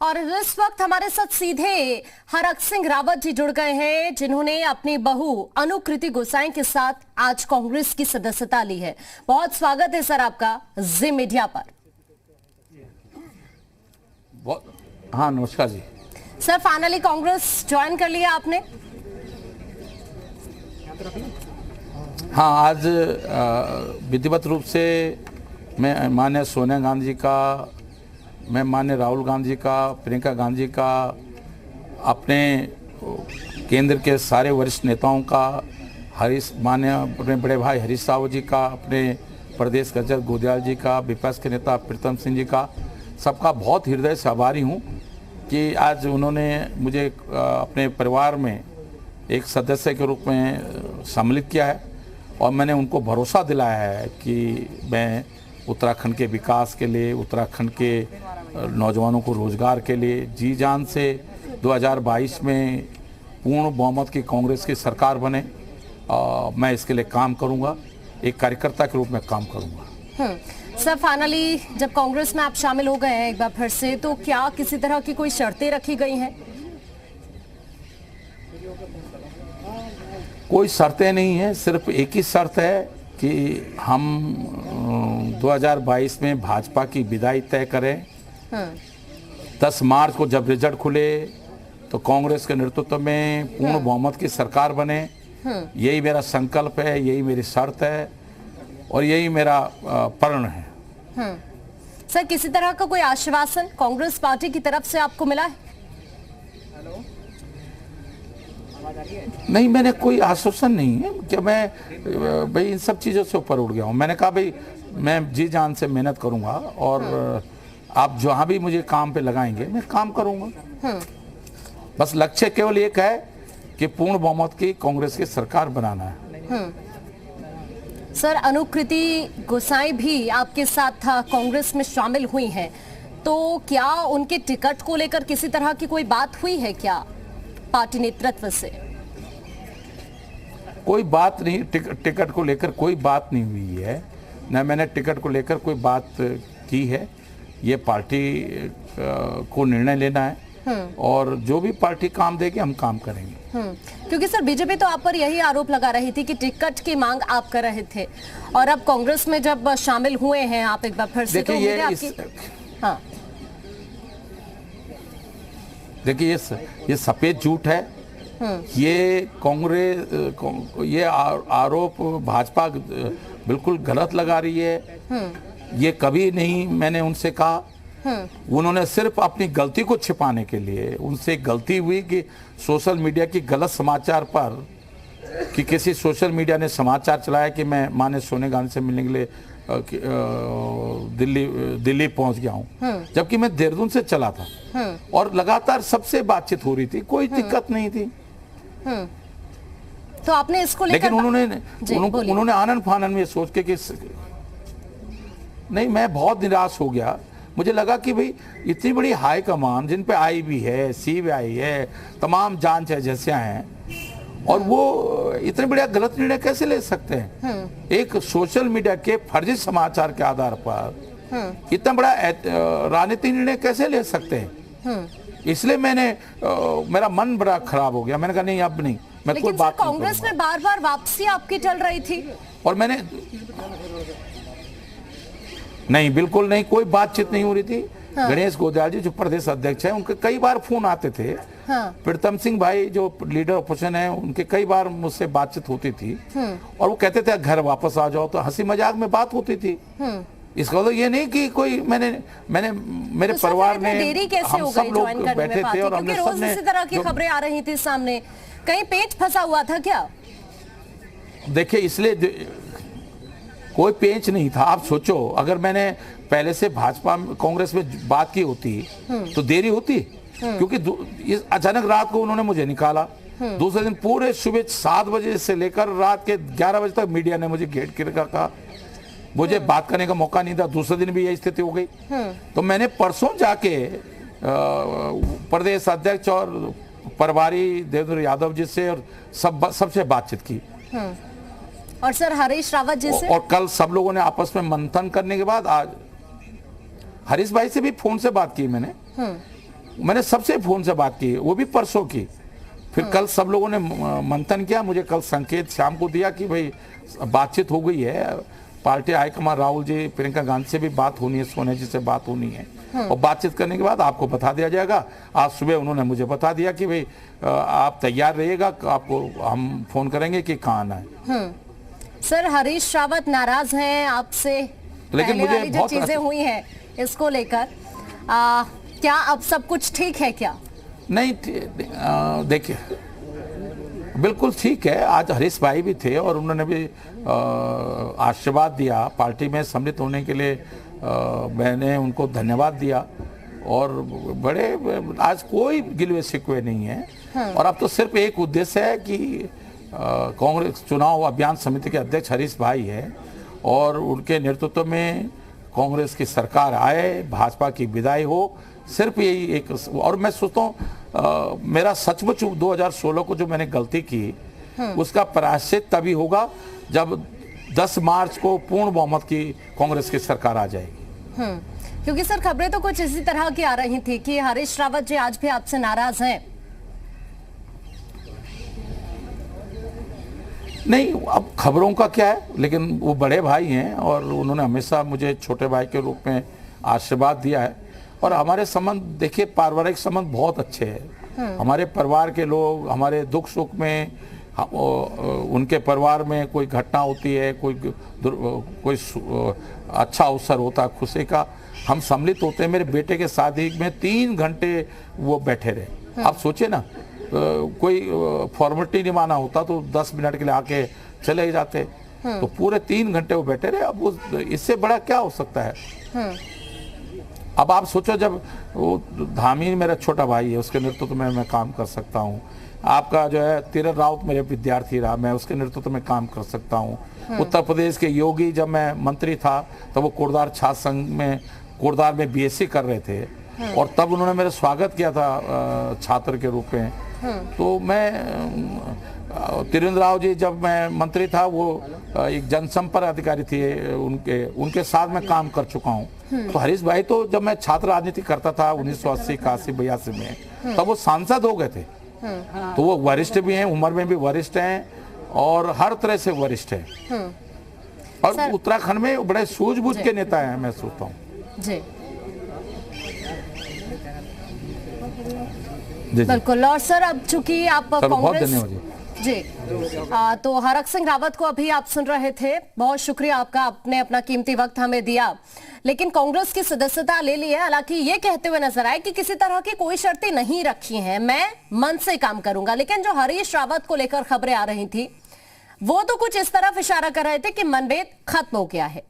और इस वक्त हमारे साथ सीधे हरक सिंह रावत जी जुड़ गए हैं, जिन्होंने अपनी बहू अनुकृति गोसाई के साथ आज कांग्रेस की सदस्यता ली है। बहुत स्वागत है सर आपका जी मीडिया पर। हाँ, नमस्कार जी। सर, फाइनली कांग्रेस ज्वाइन कर लिया आपने? हाँ, आज विधिवत रूप से मैं माननीय सोनिया गांधी जी का, मैं माननीय राहुल गांधी का, प्रियंका गांधी का, अपने केंद्र के सारे वरिष्ठ नेताओं का, माननीय अपने बड़े भाई हरीश रावत जी का, अपने प्रदेश अध्यक्ष गोदयाल जी का, विपक्ष के नेता प्रीतम सिंह जी का, सबका बहुत हृदय से आभारी हूँ कि आज उन्होंने मुझे अपने परिवार में एक सदस्य के रूप में सम्मिलित किया है और मैंने उनको भरोसा दिलाया है कि मैं उत्तराखंड के विकास के लिए, उत्तराखंड के नौजवानों को रोजगार के लिए जी जान से 2022 में पूर्ण बहुमत की कांग्रेस की सरकार बने, मैं इसके लिए काम करूंगा, एक कार्यकर्ता के रूप में काम करूंगा। सर, फाइनली जब कांग्रेस में आप शामिल हो गए हैं एक बार फिर से, तो क्या किसी तरह की कोई शर्तें रखी गई हैं? कोई शर्तें नहीं है, सिर्फ एक ही शर्त है कि हम 2022 में भाजपा की विदाई तय करें। 10 मार्च को जब रिजल्ट खुले तो कांग्रेस के नेतृत्व में पूर्ण बहुमत की सरकार बने, यही मेरा संकल्प है, यही मेरी शर्त है और यही मेरा प्रण है। सर, किसी तरह का कोई आश्वासन कांग्रेस पार्टी की तरफ से आपको मिला है? नहीं, मैंने कोई आश्वासन नहीं है कि मैं भाई इन सब चीज़ों से ऊपर उठ गया हूँ। मैंने कहा भाई मैं जी जान से मेहनत करूँगा और आप जहाँ भी मुझे काम पे लगाएंगे मैं काम करूँगा। बस लक्ष्य केवल एक है कि पूर्ण बहुमत की कांग्रेस की सरकार बनाना है। सर, अनुकृति गोसाई भी आपके साथ कांग्रेस में शामिल हुई हैं, तो क्या उनके टिकट को लेकर किसी तरह की कोई बात हुई है क्या पार्टी नेतृत्व से? कोई बात नहीं, टिकट को लेकर कोई बात नहीं हुई है, न मैंने टिकट को लेकर कोई बात की है। ये पार्टी को निर्णय लेना है और जो भी पार्टी काम देगी हम काम करेंगे। क्योंकि सर, बीजेपी तो आप पर यही आरोप लगा रही थी कि टिकट की मांग आप कर रहे थे और अब कांग्रेस में जब शामिल हुए हैं आप एक बार फिर से, तो देखिए ये सफेद झूठ है। ये कांग्रेस ये आरोप भाजपा बिल्कुल गलत लगा रही है। ये कभी नहीं मैंने उनसे कहा। उन्होंने सिर्फ अपनी गलती को छिपाने के लिए, उनसे गलती हुई कि सोशल मीडिया की गलत समाचार पर, कि किसी सोशल मीडिया ने समाचार चलाया कि मैं माननीय सोनिया गांधी से मिलने के लिए दिल्ली पहुंच गया हूं, जबकि मैं देहरादून से चला था और लगातार सबसे बातचीत हो रही थी, कोई दिक्कत नहीं थी। तो आपने इसको लेकर, लेकिन उन्होंने आनन फानन में सोच के कि नहीं, मैं बहुत निराश हो गया। मुझे लगा कि भाई इतनी बड़ी हाई कमान जिन पे आई भी है, CBI है, तमाम जांच एजेंसियां हैं और वो इतने बड़ा गलत निर्णय कैसे ले सकते हैं? एक सोशल मीडिया के फर्जी समाचार के आधार पर इतना बड़ा राजनीतिक निर्णय कैसे ले सकते हैं? इसलिए मेरा मन बड़ा खराब हो गया। मैंने कहा नहीं, अब नहीं, मैं कोई बात नहीं। कांग्रेस में बार बार वापसी आपकी चल रही थी और मैंने नहीं, बिल्कुल नहीं, कोई बातचीत नहीं हो रही थी। गणेश गोदयाल जी जो प्रदेश अध्यक्ष हैं, उनके कई बार फोन आते थे। प्रीतम सिंह भाई जो लीडर ऑपोजिशन है, उनके कई बार मुझसे बातचीत होती थी और वो कहते थे घर वापस आ जाओ, तो हंसी मजाक में बात होती थी। इसका तो ये नहीं कि कोई मैंने मेरे तो परिवार में देरी कैसे हो गई ज्वाइन करने में पार्टी? क्योंकि रोज इसी तरह की खबरें आ रही थी सामने, कहीं पेच फंसा हुआ था क्या? देखिए, इसलिए कोई पेच नहीं था। आप सोचो, अगर मैंने पहले से भाजपा कांग्रेस में बात की होती तो देरी होती, क्योंकि अचानक रात को उन्होंने मुझे निकाला। दूसरे दिन पूरे सुबह 7 बजे से लेकर रात के 11 बजे तक मीडिया ने मुझे घेर कर रखा, मुझे बात करने का मौका नहीं था। दूसरे दिन भी यही स्थिति हो गई। तो मैंने परसों जाके प्रदेश अध्यक्ष और प्रभारी देवेंद्र यादव जी से और सबसे बातचीत की और सर हरीश रावत जी से, और कल सब लोगों ने आपस में मंथन करने के बाद आज हरीश भाई से भी फोन से बात की मैंने मैंने सबसे फोन से बात की, वो भी परसों की। फिर कल सब लोगों ने मंथन किया, मुझे कल संकेत शाम को दिया कि भाई बातचीत हो गई है, पार्टी हाईकमान राहुल जी प्रियंका गांधी से भी बात होनी है, सोनिया जी से बात होनी है, और बातचीत करने के बाद आपको बता दिया जाएगा। आज सुबह उन्होंने मुझे बता दिया कि भाई आप तैयार रहिएगा, आपको हम फोन करेंगे कि कहाँ आना है। सर हरीश रावत नाराज हैं आपसे, लेकिन मुझे वाली जो चीजें हुई हैं इसको लेकर, क्या अब सब कुछ ठीक है क्या? नहीं, देखिए बिल्कुल ठीक है। आज हरीश भाई भी थे और उन्होंने भी आशीर्वाद दिया, पार्टी में सम्मिलित होने के लिए मैंने उनको धन्यवाद दिया, और बड़े आज कोई गिलवे शिकवे नहीं है। और अब तो सिर्फ एक उद्देश्य है कि कांग्रेस चुनाव अभियान समिति के अध्यक्ष हरीश भाई है, और उनके नेतृत्व में कांग्रेस की सरकार आए, भाजपा की विदाई हो, सिर्फ यही एक। और मैं सोचता हूँ मेरा सचमुच 2016 को जो मैंने गलती की उसका प्रायश्चित तभी होगा जब 10 मार्च को पूर्ण बहुमत की कांग्रेस की सरकार आ जाएगी। क्योंकि सर खबरें तो कुछ इसी तरह की आ रही थी कि हरीश रावत जी आज भी आपसे नाराज हैं। नहीं, अब खबरों का क्या है, लेकिन वो बड़े भाई हैं और उन्होंने हमेशा मुझे छोटे भाई के रूप में आशीर्वाद दिया है, और हमारे संबंध देखिए पारिवारिक संबंध बहुत अच्छे हैं। हमारे परिवार के लोग हमारे दुख सुख में, उनके परिवार में कोई घटना होती है, कोई अच्छा अवसर होता है खुशी का, हम सम्मिलित होते हैं। मेरे बेटे के शादी में 3 घंटे वो बैठे रहे। आप सोचिए ना, कोई फॉर्मेलिटी निभाना होता तो 10 मिनट के लिए आके चले ही जाते, तो पूरे 3 घंटे वो बैठे रहे। अब इससे बड़ा क्या हो सकता है? अब आप सोचो, जब वो धामी मेरा छोटा भाई है, उसके नेतृत्व में मैं काम कर सकता हूँ। आपका जो है तीरथ रावत मेरे विद्यार्थी रहा, मैं उसके नेतृत्व में काम कर सकता हूँ। उत्तर प्रदेश के योगी, जब मैं मंत्री था तब वो कोटद्वार छात्र संघ में कोटद्वार में बीएससी कर रहे थे, और तब उन्होंने मेरा स्वागत किया था छात्र के रूप में। तो मैं त्रिवेंद्र राव जी जब मैं मंत्री था, वो एक जनसंपर्क अधिकारी थे, उनके साथ मैं काम कर चुका हूँ। तो हरीश भाई तो जब मैं छात्र राजनीति करता था 1980, 81, 82 में, तब वो सांसद हो गए थे। तो वो वरिष्ठ भी हैं, उम्र में भी वरिष्ठ हैं, और हर तरह से वरिष्ठ हैं, और उत्तराखंड में बड़े सूझबूझ के नेता हैं, मैं सोचता हूँ। जी बिल्कुल। और सर अब चूंकि आप कांग्रेस, जी तो हरक सिंह रावत को अभी आप सुन रहे थे, बहुत शुक्रिया आपका, आपने अपना कीमती वक्त हमें दिया। लेकिन कांग्रेस की सदस्यता ले ली है, हालांकि ये कहते हुए नजर आए कि किसी तरह की कोई शर्तें नहीं रखी हैं, मैं मन से काम करूंगा। लेकिन जो हरीश रावत को लेकर खबरें आ रही थी वो तो कुछ इस तरफ इशारा कर रहे थे कि मनभेद खत्म हो गया है।